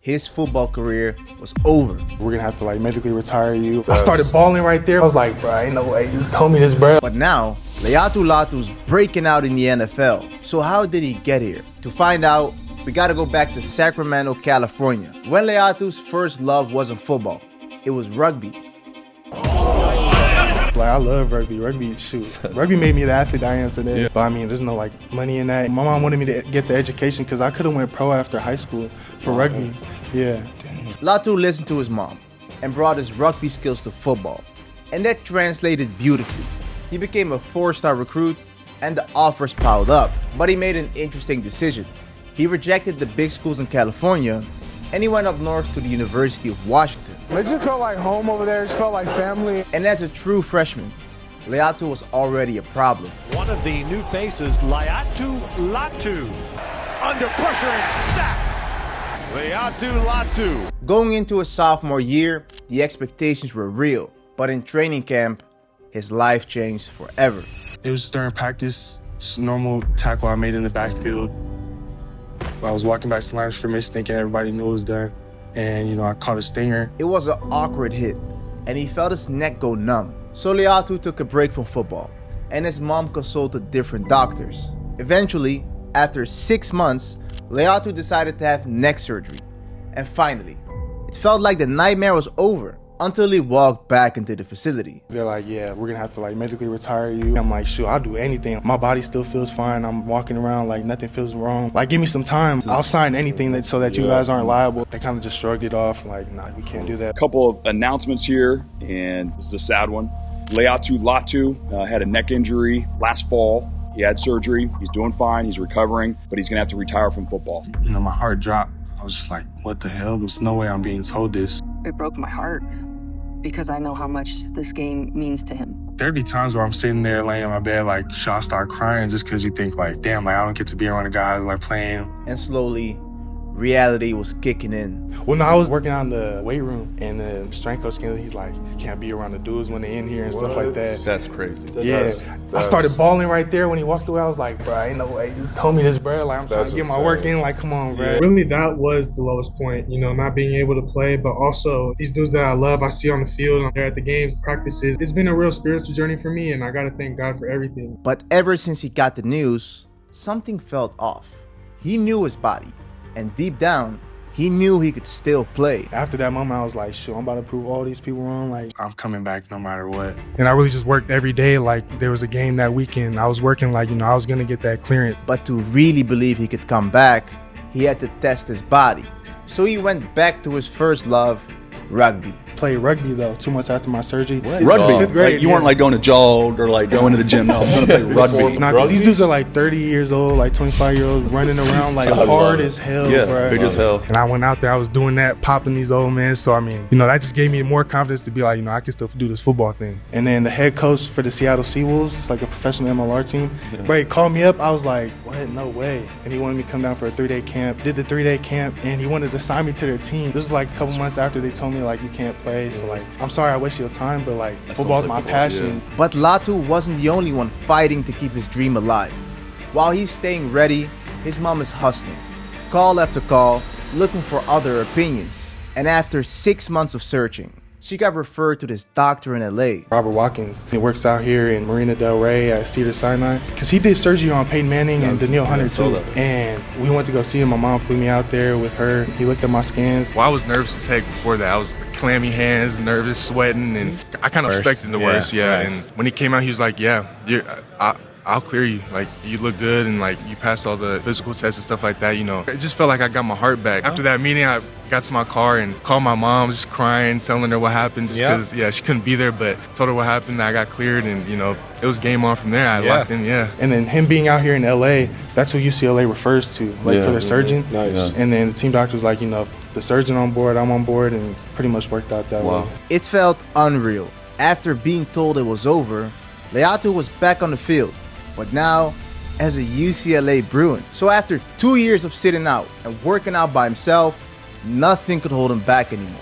his football career was over. We're gonna have to medically retire you. I started bawling right there. I was like, bro, ain't no way you told me this, bro. But now, Laiatu Latu's breaking out in the NFL. So how did he get here? To find out, we gotta go back to Sacramento, California, when Laiatu's first love wasn't football, it was rugby. I love rugby. Rugby made me the athlete I am today. Yeah. But I mean, there's no money in that. My mom wanted me to get the education because I could have went pro after high school for rugby. Yeah. Damn. Latu listened to his mom and brought his rugby skills to football. And that translated beautifully. He became a 4-star recruit and the offers piled up. But he made an interesting decision. He rejected the big schools in California and he went up north to the University of Washington. It just felt like home over there. It just felt like family. And as a true freshman, Laiatu was already a problem. One of the new faces, Laiatu Latu, under pressure and sacked. Laiatu Latu. Going into his sophomore year, the expectations were real. But in training camp, his life changed forever. It was during practice, just normal tackle I made in the backfield. I was walking back to the line of scrimmage thinking everybody knew it was done. And, I caught a stinger. It was an awkward hit, and he felt his neck go numb. So Laiatu took a break from football, and his mom consulted different doctors. Eventually, after 6 months, Laiatu decided to have neck surgery. And finally, it felt like the nightmare was over until he walked back into the facility. They're like, yeah, we're gonna have to medically retire you. I'm like, shoot, I'll do anything. My body still feels fine. I'm walking around like nothing feels wrong. Give me some time. I'll sign anything so that you guys aren't liable. They kind of just shrugged it off nah, we can't do that. A couple of announcements here, and this is a sad one. Laiatu Latu had a neck injury last fall. He had surgery. He's doing fine. He's recovering, but he's gonna have to retire from football. My heart dropped. I was just like, what the hell? There's no way I'm being told this. It broke my heart, because I know how much this game means to him. There'd be times where I'm sitting there laying in my bed, I'll start crying just because you think damn, I don't get to be around the guys playing. And slowly, reality was kicking in. Well, no, I was working out in the weight room, and the strength coach, he's like, you can't be around the dudes when they're in here and stuff like that. That's crazy. I started bawling right there when he walked away. I was like, bro, ain't no way you told me this, bro. I'm trying to get my work in. Come on, bro. Really, that was the lowest point, not being able to play, but also these dudes that I love, I see on the field, they're at the games, practices. It's been a real spiritual journey for me, and I got to thank God for everything. But ever since he got the news, something felt off. He knew his body, and deep down, he knew he could still play. After that moment, I was like, shoot, I'm about to prove all these people wrong. I'm coming back no matter what. And I really just worked every day there was a game that weekend. I was working I was going to get that clearance. But to really believe he could come back, he had to test his body. So he went back to his first love, rugby. Played rugby though 2 months after my surgery. What? Rugby? Grade, you weren't going to jog or going to the gym. No, I'm going to play rugby. Nah, because these dudes are 30 years old, 25-year-olds running around hard as hell, bro. Big as hell. And I went out there, I was doing that, popping these old men. So I mean, that just gave me more confidence to be I can still do this football thing. And then the head coach for the Seattle Seawolves, it's a professional MLR team. Bro, he called me up. I was like, what? No way. And he wanted me to come down for a 3-day camp. Did the 3-day camp, and he wanted to sign me to their team. This was a couple months after they told me you can't play. So I'm sorry I wasted your time, but football's my passion. Yeah. But Latu wasn't the only one fighting to keep his dream alive. While he's staying ready, his mom is hustling, call after call, looking for other opinions. And after 6 months of searching, she got referred to this doctor in LA. Robert Watkins. He works out here in Marina Del Rey at Cedar Sinai. Because he did surgery on Peyton Manning and Danielle Hunter too. And we went to go see him. My mom flew me out there with her. He looked at my scans. Well, I was nervous as heck before that. I was clammy hands, nervous, sweating, and I kind of expected the worst, Right. And when he came out, he was like, yeah, I'll clear you. You look good, and you passed all the physical tests and stuff like that. It just felt like I got my heart back. After that meeting, I got to my car and called my mom, just crying, telling her what happened, just because, she couldn't be there, but told her what happened. I got cleared, and, it was game on from there. I locked in, And then him being out here in LA, that's who UCLA refers to, for the surgeon. Nice. And then the team doctor was like, if the surgeon on board, I'm on board, and pretty much worked out that way. It felt unreal. After being told it was over, Laiatu was back on the field, but now as a UCLA Bruin. So after 2 years of sitting out and working out by himself, nothing could hold him back anymore.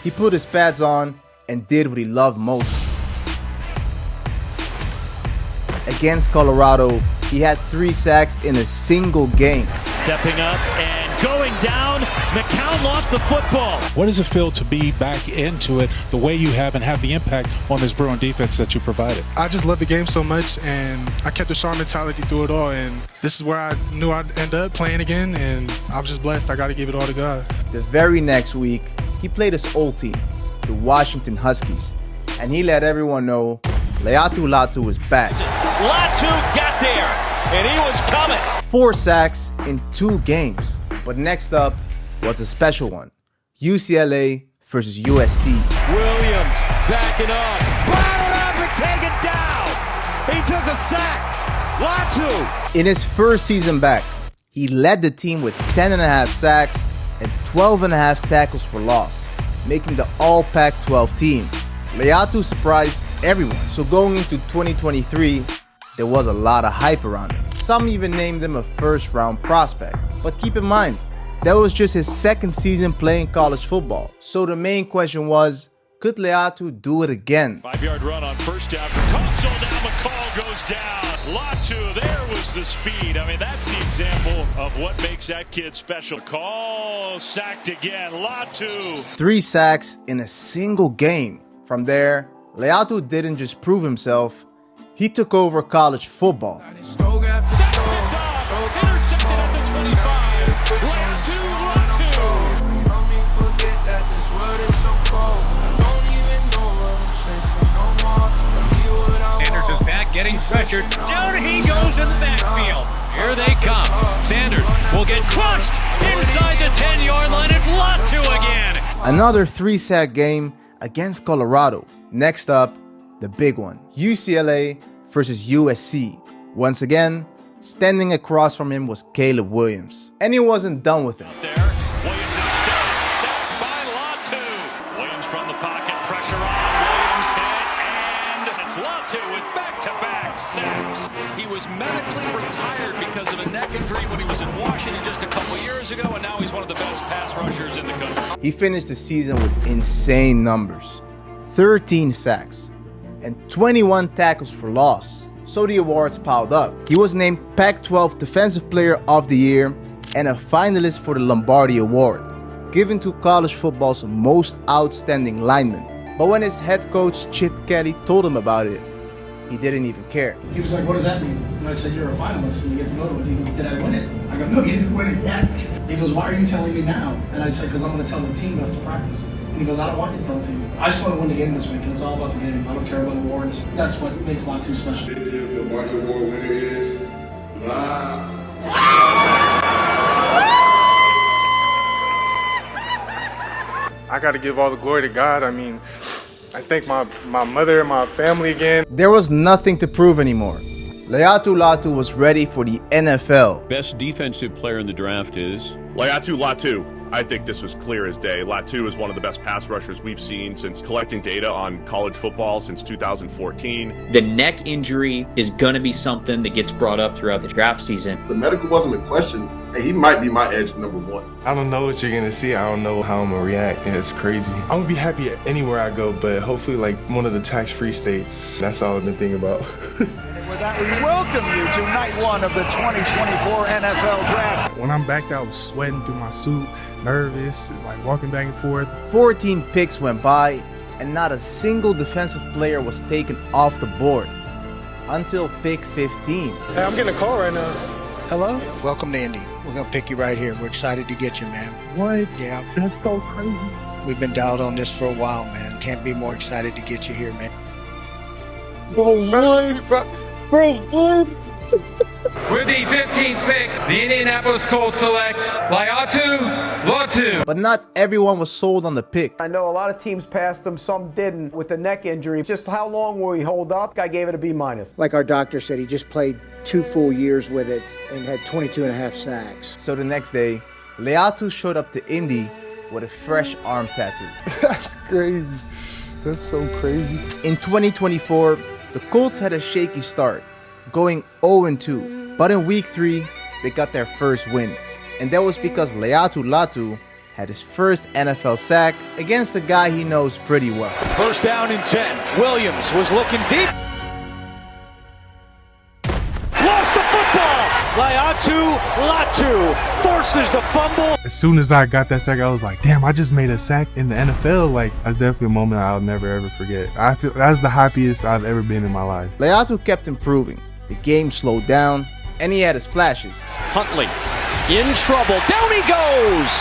He put his pads on and did what he loved most. Against Colorado, he had 3 sacks in a single game. Stepping up and going down, McCown lost the football. What does it feel to be back into it the way you have and have the impact on this Bruin defense that you provided? I just love the game so much, and I kept the Sean mentality through it all, and this is where I knew I'd end up playing again, and I'm just blessed. I got to give it all to God. The very next week, he played his old team, the Washington Huskies, and he let everyone know Laiatu Latu was back. Latu got there, and he was coming. 4 sacks in 2 games. But next up was a special one. UCLA versus USC. Williams backing up. Battled up and taken down. He took a sack. Latu. In his first season back, he led the team with 10.5 sacks and 12.5 tackles for loss, making the All-Pac-12 team. Laiatu surprised everyone, so going into 2023, there was a lot of hype around him. Some even named him a first-round prospect. But keep in mind, that was just his second season playing college football. So the main question was, could Laiatu do it again? 5-yard run on first down for Coastal. Now McCall goes down. Latu, there was the speed. I mean, that's the example of what makes that kid special. McCall sacked again. Latu. 3 sacks in a single game. From there, Laiatu didn't just prove himself, he took over college football. Intercepted at the 25. Latu. Sanders is back, getting pressured. Down he goes in the backfield. Here they come. Sanders will get crushed inside the 10-yard line. It's Latu again. Another 3-sack game against Colorado. Next up, the big one. UCLA versus USC. Once again, standing across from him was Caleb Williams. And he wasn't done with him. There, Williams instead sacked by Latu. Williams from the pocket, pressure on. Williams hit, and it's Latu with back-to-back sacks. He was medically retired because of a neck injury when he was in Washington just a couple years ago, and now he's one of the best pass rushers in the country. He finished the season with insane numbers. 13 sacks and 21 tackles for loss. So the awards piled up. He was named Pac-12 Defensive Player of the Year and a finalist for the Lombardi Award, given to college football's most outstanding lineman. But when his head coach Chip Kelly told him about it, he didn't even care. He was like, "What does that mean?" And I said, "You're a finalist and you get to go to it." He goes, "Did I win it?" I go, "No, you didn't win it yet." He goes, "Why are you telling me now?" And I said, "Because I'm going to tell the team after practice." And he goes, "I don't want you to tell the team. I just want to win the game this week, and it's all about the game. I don't care about awards." That's what makes Latu special. The Lombardi Award winner is I got to give all the glory to God. I mean, I thank my mother and my family again. There was nothing to prove anymore. Laiatu Latu was ready for the NFL. Best defensive player in the draft is Laiatu Latu. I think this was clear as day. Latu is one of the best pass rushers we've seen since collecting data on college football since 2014. The neck injury is going to be something that gets brought up throughout the draft season. The medical wasn't a question, and he might be my edge number 1. I don't know what you're going to see. I don't know how I'm going to react. It's crazy. I'm going to be happy anywhere I go, but hopefully like one of the tax-free states. That's all I've been thinking about. With that, we welcome you to night 1 of the 2024 NFL Draft. When I'm back there, I was sweating through my suit, nervous, like walking back and forth. 14 picks went by, and not a single defensive player was taken off the board until pick 15. Hey, I'm getting a call right now. Hello? Welcome to Indy. We're going to pick you right here. We're excited to get you, man. What? Yeah. That's so crazy. We've been dialed on this for a while, man. Can't be more excited to get you here, man. Bro, what? Bro, what? With the 15th pick, the Indianapolis Colts select Laiatu Latu. But not everyone was sold on the pick. I know a lot of teams passed him, some didn't with the neck injury. Just how long will he hold up? I gave it a B-. Like our doctor said, he just played 2 full years with it and had 22.5 sacks. So the next day, Laiatu showed up to Indy with a fresh arm tattoo. That's crazy. That's so crazy. In 2024, the Colts had a shaky start, going 0-2. But in week 3, they got their first win. And that was because Laiatu Latu had his first NFL sack against a guy he knows pretty well. First down and 10. Williams was looking deep. Lost the football. Laiatu Laiatu Latu forces the fumble. As soon as I got that sack, I was like, damn, I just made a sack in the NFL. Like, that's definitely a moment I'll never ever forget. I feel that's the happiest I've ever been in my life. Laiatu kept improving. The game slowed down, and he had his flashes. Huntley in trouble. Down he goes.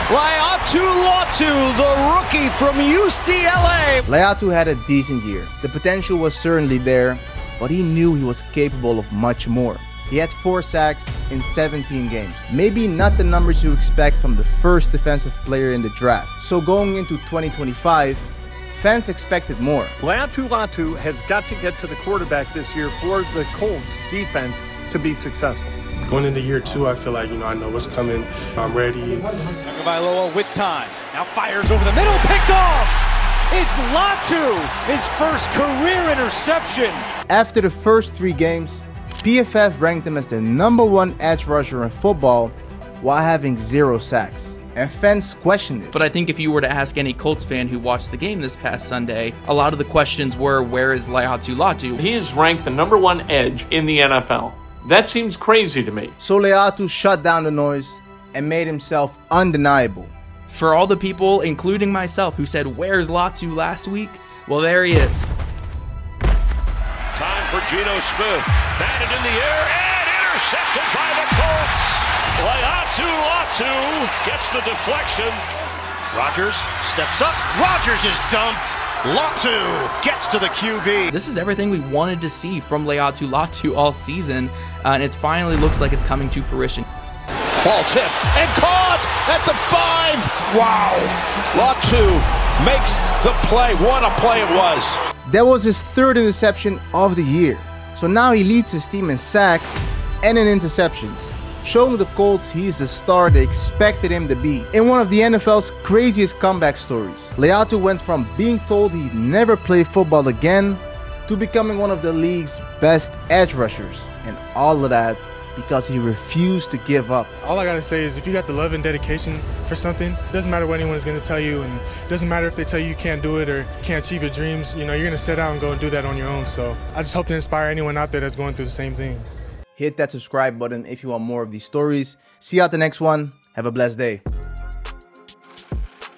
Laiatu Latu, the rookie from UCLA. Laiatu had a decent year. The potential was certainly there, but he knew he was capable of much more. He had 4 sacks in 17 games. Maybe not the numbers you expect from the first defensive player in the draft. So going into 2025, fans expected more. Laiatu Latu has got to get to the quarterback this year for the Colts defense to be successful. Going into year 2, I feel like, I know what's coming. I'm ready. Tagovailoa with time. Now fires over the middle, picked off. It's Latu, his first career interception. After the first 3 games, PFF ranked him as the #1 edge rusher in football while having 0 sacks. And fans questioned it. But I think if you were to ask any Colts fan who watched the game this past Sunday, a lot of the questions were, where is Laiatu Latu? He is ranked the #1 edge in the NFL. That seems crazy to me. So Laiatu shut down the noise and made himself undeniable. For all the people, including myself, who said, where's Latu last week? Well, there he is. Time for Geno Smith. Batted in the air and intercepted by the Colts. Laiatu Latu gets the deflection. Rodgers steps up. Rodgers is dumped. Latu gets to the QB. This is everything we wanted to see from Laiatu Latu all season, and it finally looks like it's coming to fruition. Ball tip and caught at the 5. Wow. Latu makes the play. What a play it was. That was his 3rd interception of the year. So now he leads his team in sacks and in interceptions, showing the Colts he's the star they expected him to be. In one of the NFL's craziest comeback stories, Laiatu went from being told he'd never play football again to becoming one of the league's best edge rushers. And all of that because he refused to give up. All I gotta say is if you got the love and dedication for something, it doesn't matter what anyone's gonna tell you, and it doesn't matter if they tell you you can't do it or can't achieve your dreams. You're gonna set out and go and do that on your own. So I just hope to inspire anyone out there that's going through the same thing. Hit that subscribe button if you want more of these stories. See you at the next one. Have a blessed day.